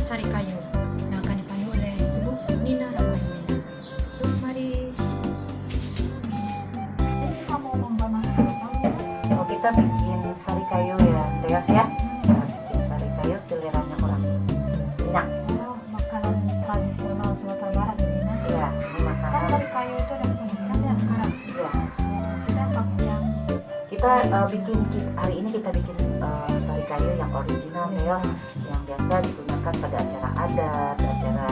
Sari Kayu yang akan dipandu oleh Ibu Nina Ramadhani. Mari. Kita mau membahas tentang Oh, kita bikin sari kayu ya, Teos ya. Bikin sari kayu seliranya orang Minang. makanan tradisional Sumatera Barat ini. Nah, Iya, ini kan makanan. dari kayu itu ada penyebutan ya sekarang. Iya. Kita pakai yang Kita hari ini kita bikin sari kayu yang original Teos, yang biasa digunakan pada acara adat, acara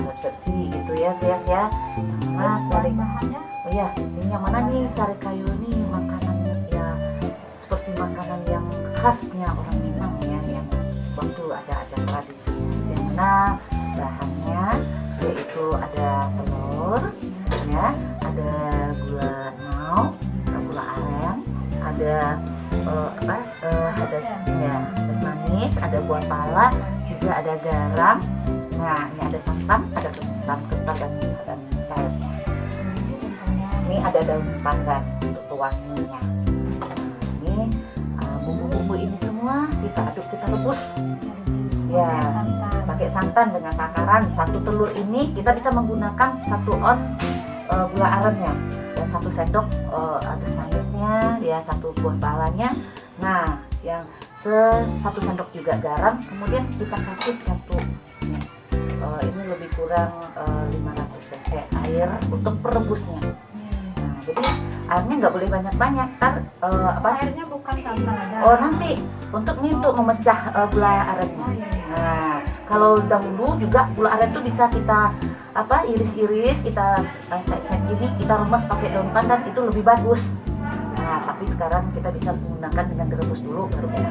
resepsi gitu ya, Teos ya. Nah, sari bahannya Oh ya, ini yang mana nih sari kayu ini makanan ya seperti makanan yang khasnya orang Minang ya, yang waktu acara-acara tradisi. Yang mana bahannya yaitu ada telur, ya, ada gula nau, gula aren, ada ada ya manis, ada buah pala, juga ada garam. Nah, ini ada santan, ada ketan kental dan cairnya. Ini ada daun pandan untuk pewanginya. Nah, ini bumbu-bumbu ini semua kita aduk, kita rebus ya, pakai santan dengan takaran satu telur ini kita bisa menggunakan 1 on gula arennya dan 1 sendok ada manisnya ya, 1 buah palanya. Nah, yang 1 sendok juga garam, kemudian kita kasih ini lebih kurang 500 cc air untuk perebusnya. Jadi airnya nggak boleh banyak-banyak, airnya bukan santan ada. Oh, nanti untuk nih untuk memecah gula arennya. Nah, kalau dahulu juga gula aren itu bisa kita iris-iris, kita set gini, kita remes pakai daun pandan, itu lebih bagus. Nah, tapi sekarang kita bisa menggunakan dengan direbus dulu baru kita.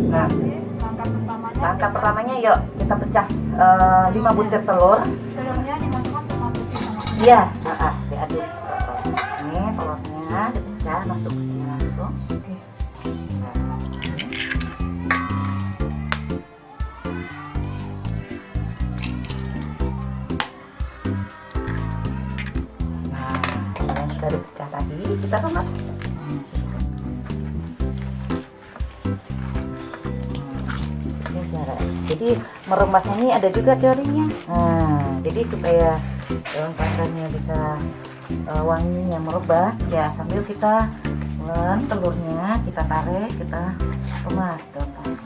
Nah, langkah pertamanya yuk kita pecah 5 butir telur. Telurnya dimasukkan sama putih sama Iya, diaduk. Ini telurnya dipecah masuk ke sini langsung. Nah, yang sudah dipecah tadi kita remas. Ini cara. Jadi meremasnya ini ada juga teorinya. Nah, jadi supaya daun pandannya bisa wanginya merebak ya, sambil kita telurnya kita tarik, kita remas daun pandan.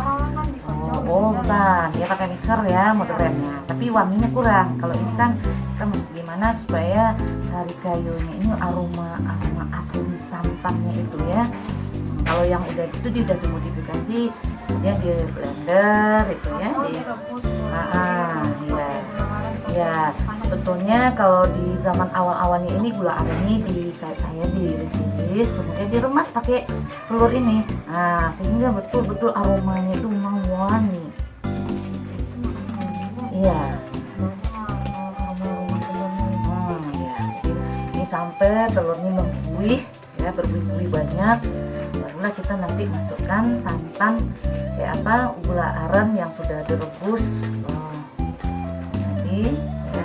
sekarang kan dikocok. Bukan, dia pakai mixer ya modernnya, tapi wanginya kurang. Kalau ini kan kita gimana supaya sari kayunya ini aroma asli santannya itu ya. Kalau yang udah itu dia udah dimodifikasi, dia di blender itu ya, Direbus. ya tentunya kalau di zaman awal-awalnya ini gula aren ini saya diiris-iris, kemudian diremas pakai telur ini. Nah, sehingga betul-betul aromanya itu wangi. Iya. Ya. Ini sampai telurnya membuih ya, berbuih-buih banyak. Barulah kita nanti masukkan santan gula aren yang sudah direbus. Nanti ya,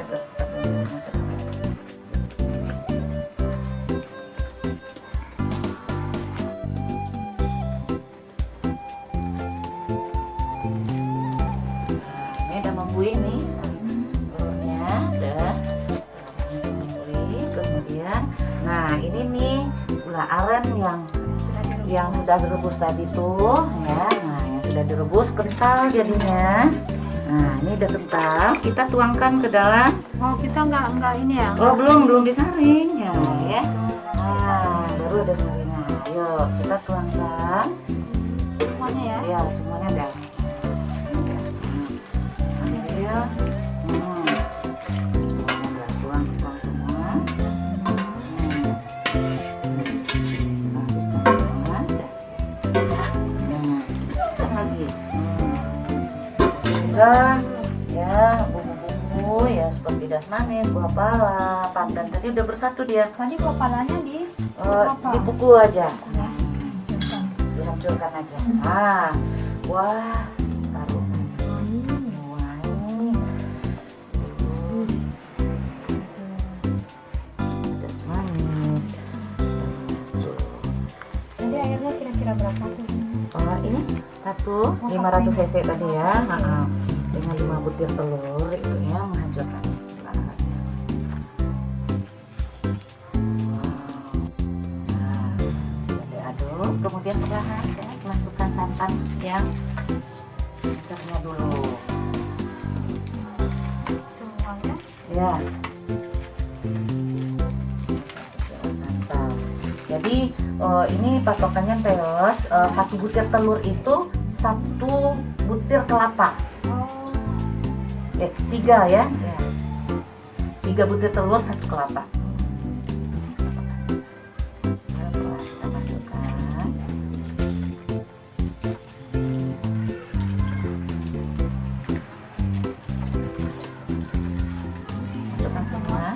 ini udah membuih nih telurnya, udah membuih. Kemudian nah ini nih gula aren yang sudah direbus tadi tuh ya. Nah, yang sudah direbus kental jadinya. Nah, ini udah kental, kita tuangkan ke dalam. Oh, kita nggak ini ya? Oh, belum disaring ya. Nah, baru ada saringnya. Ayo kita tuangkan Semuanya ya? ya, semuanya udah. Ambil. Semuanya udah tuang semua. Lagi juga ya bumbu-bumbu ya seperti das manis, buah pala, pandan tadi udah bersatu dia. Tadi buah palanya di Dipukul aja, Hancurkan. dihancurkan aja. Nah, wah, taruh wangi. Das manis. Jadi airnya kira-kira berapa tuh? Ini tuh 500 cc tadi ya. Dengan 5 butir telur itu ya menghancurkan lalatnya. Nah, diaduk, kemudian perlahan ya, masukkan santan yang segarnya dulu. Semuanya. Ya. Mantap. Jadi ini patokannya Teos, 1 butir telur itu 1 butir kelapa. 3 ya. 3 butir telur 1 kelapa. Kita masukkan. Masukkan semua ya.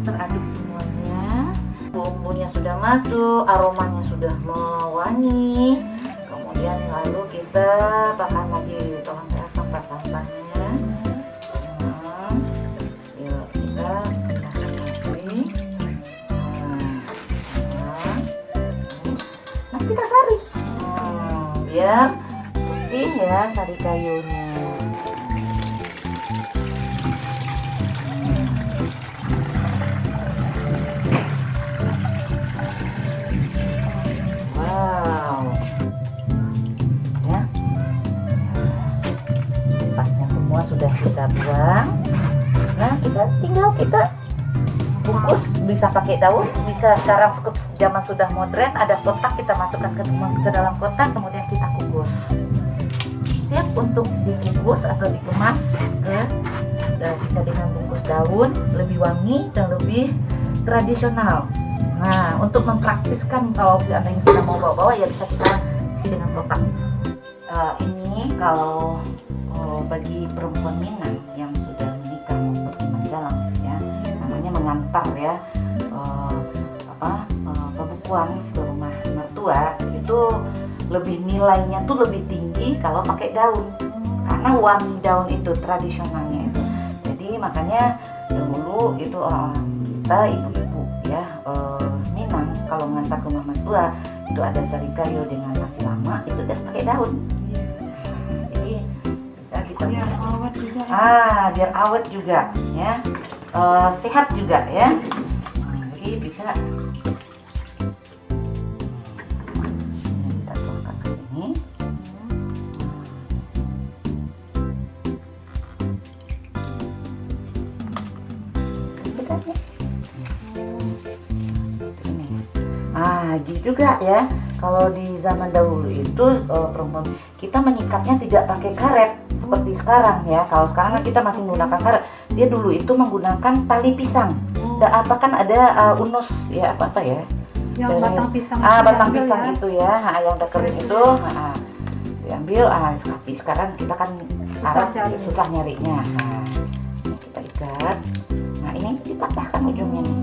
Teraduk semuanya, bumbunya sudah masuk, aromanya sudah mewangi. Kemudian lalu kita bakar lagi, tolong saya sampai santannya. Yuk kita tambahkan lagi. Nah kita sari, biar bersih ya sari kayunya. Sudah kita buang. Nah tinggal kita bungkus, bisa pakai daun, bisa sekarang zaman sudah modern, ada kotak, kita masukkan ke dalam kotak, kemudian kita kukus. Siap untuk dikukus atau dikemas bisa dengan bungkus daun, lebih wangi dan lebih tradisional. Nah untuk mempraktiskan kalau seandainya kita mau bawa-bawa ya bisa kita isi dengan kotak. Ini kalau bagi perempuan Minang yang sudah menikah mau pergi menjalang ya, namanya mengantar ya, pembukuan ke rumah mertua itu lebih nilainya tuh lebih tinggi kalau pakai daun, karena wangi daun itu tradisionalnya itu. Jadi makanya dahulu itu orang kita ibu-ibu ya, Minang kalau mengantar ke rumah mertua itu ada sari kayu dengan nasi lama itu dan pakai daun. Biar awet juga. Biar awet juga ya, sehat juga ya. Jadi bisa kita tuangkan ke sini. Gitu juga ya. Kalau di zaman dahulu itu perempuan kita menyikatnya tidak pakai karet seperti sekarang ya. Kalau sekarang kan kita masih menggunakan karet. Dia dulu itu menggunakan tali pisang. Apa kan ada unus ya apa ya? Yang batang pisang. Batang pisang ya? Itu ya, yang udah kering itu, diambil. Tapi sekarang kita kan susah nyarinya. Ini kita ikat. Nah ini dipatahkan ujungnya nih.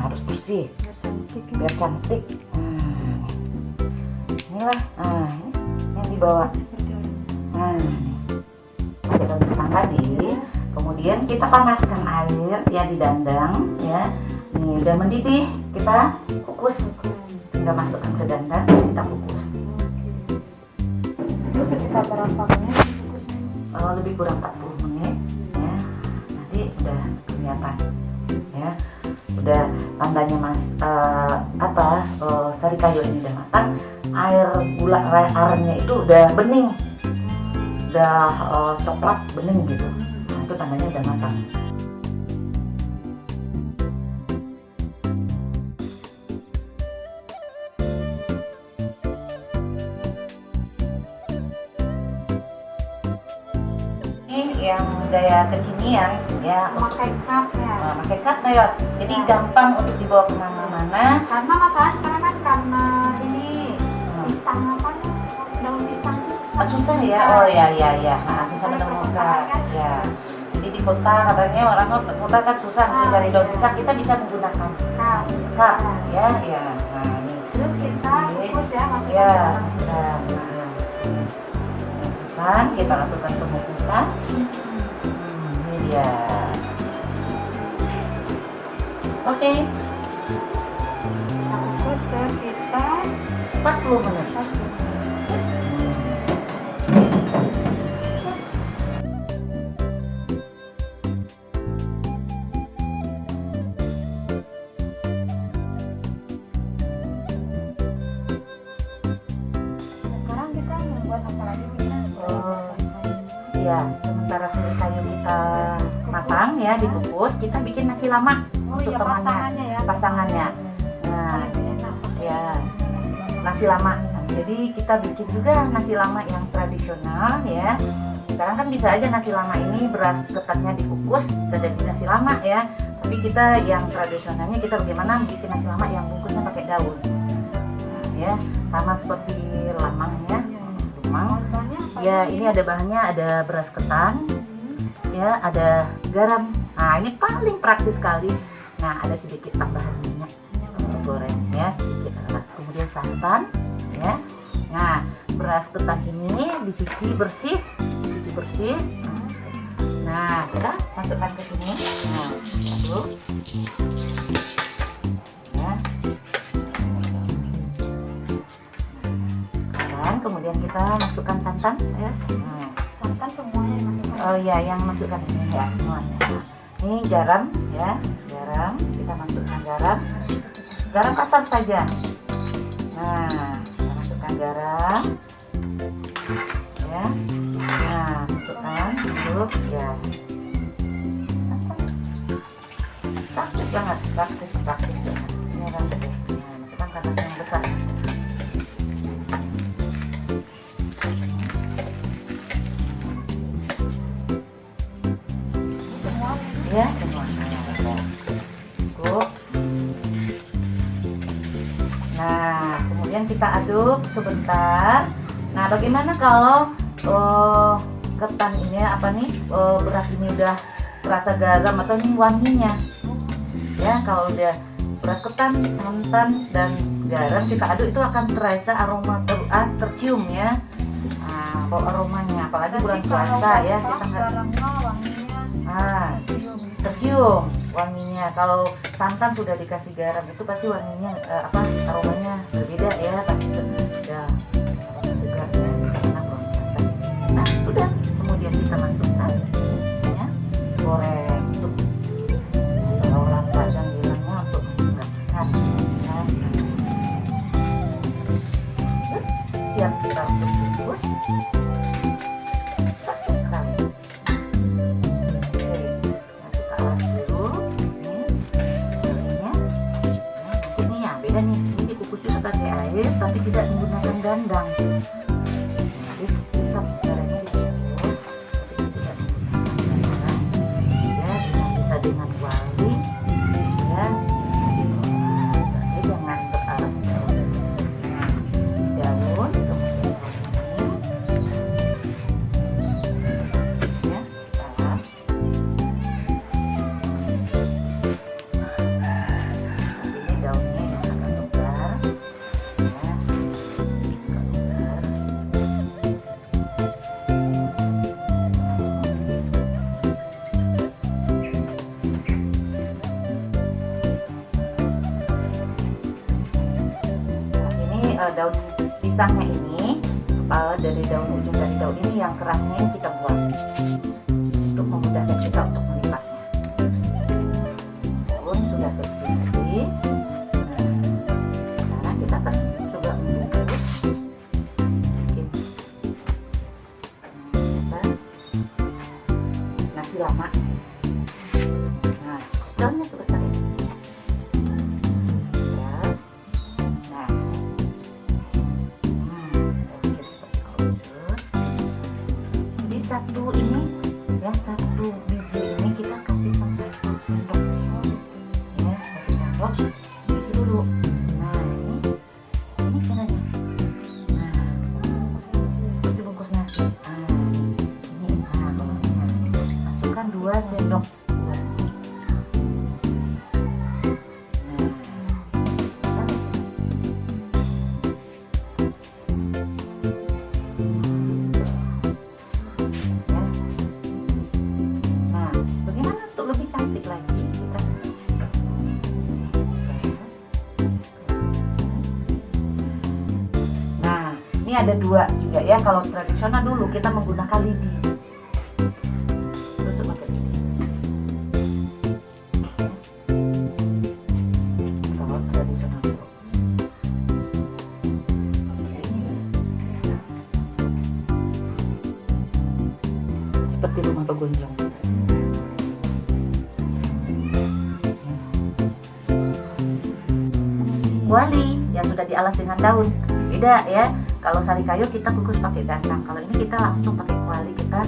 Harus bersih. Biar cantik. Inilah, ini yang dibawa. Ada daun pisang tadi, kemudian kita panaskan air ya di dandang ya. Ini udah mendidih, kita kukus. Tinggal masukkan ke dandang, kita kukus. Terus sekitar berapa menit kukusnya? Lebih kurang 40 menit ya. Nanti udah kelihatan ya. Udah tandanya sari kayu ini udah matang. Air gula arennya itu udah bening, udah coklat bening gitu. Nah, itu tandanya udah matang. Ini yang gaya kekinian ya, Pakai cup ya. pakai cup Teos. Jadi gampang untuk dibawa kemana-mana. Karena masalah sekarang kan karena ini pisang apa nih? Daun pisang itu Susah ya. Oh ya. Susah menemukan ya. Jadi di kota katanya orang kota kan susah mencari daun pisang. Kita bisa menggunakan cup ya. Nah ini. Terus kita kukus ya, masukkan Ya, ke dalam. nah, Pembungkusan, kita lakukan pembungkusan. Ini dia. Oke, Kita kukus sekitar 40 menit. 1 Sekarang kita membuat apa lagi Mina? Ya, sementara suri kayu kita matang ya, dikukus, kita bikin nasi lama Oh untuk iya, temannya, pasangannya ya. pasangannya. Nah, Paling enak pakai ya. nasi nasi lama. Nah, jadi kita bikin juga nasi lama yang tradisional ya. Sekarang kan bisa aja nasi lama ini beras ketannya dikukus jadi nasi lama ya. Tapi kita yang tradisionalnya kita bagaimana bikin nasi lama yang bungkusnya pakai daun. Nah, ya, sama seperti lamang ya. Lemang. Bahannya apa Ya, aja? ini ada bahannya, ada beras ketan, ya, ada garam. Nah, ini paling praktis sekali. Nah, ada sedikit tambahan minyak goreng ya, sedikit. Kemudian santan ya. Nah, beras ketan ini dicuci bersih. Nah, kita masukkan ke sini. Nah, aduk ya. Dan kemudian kita masukkan santan ya. Nah, Santan semuanya dimasukkan. oh ya, yang masukkan ini ya semuanya. Nah, ini garam ya, garam. Kita masukkan garam kasar saja. Nah, kita masukkan garam ya. Nah, masukkan dulu ya. Praktis banget, praktis banget. Sini rambut ya. Nah, masukkan karena yang besar. Semua Ya, semuanya. Cukup. Nah, kemudian kita aduk sebentar. Nah, bagaimana kalau ketan ini beras ini udah terasa garam atau ini wanginya? Ya, kalau udah beras ketan, santan dan garam kita aduk itu akan terasa aroma tercium ya. Nah, bau aromanya, apalagi bulan puasa ya kita nggak garamnya wanginya tercium wanginya. Kalau santan sudah dikasih garam itu pasti wanginya aromanya berbeda ya, pasti ya aroma segarnya karena bulan puasa. Nah, sudah, kemudian kita masukkan ya, goreng untuk orang Padang bilangnya untuk menggugahkan ya. Siap kita untuk bungkus. Praktis sekali. Oke, nah kita alas dulu ini ya beda nih, ini dikukusnya pakai air tapi tidak menggunakan dandang. Jadi kita caranya dikukus tapi tidak menggunakan dandang ya, bisa dengan kuali ya. Jadi jangan beralas daun. Nah, daun kemudian ini ya, salam. Ini daunnya yang agak lebar ya, agak lebar. Nah, ini daun pisangnya ini, kepala dari daun, ujung dari daun ini yang kerasnya ini kita buang untuk memudahkan kita untuk melipatnya. Daun sudah kecil tadi. Nah, sekarang kita akan coba membungkus. Bikin nasi lama. Nah, daunnya sebesar ini. Yes. Nah, oke, seperti kerucut. Jadi satu ini ya, satu biji ini kita kasihkan 1 sendok ya, 1 sendok isi dulu. Nah, ini caranya. Nah, seperti bungkus nasi. Nah, ini masukkan 2 sendok buah. Nah, cantik lagi kita. Nah, ini ada dua juga ya. Kalau tradisional dulu kita menggunakan lidi. Tusuk pakai lidi. Kalau tradisional dulu. Seperti rumah pegunjung. Kuali yang sudah dialas dengan daun beda ya. Kalau sari kayu kita kukus pakai gandang, kalau ini kita langsung pakai kuali, kita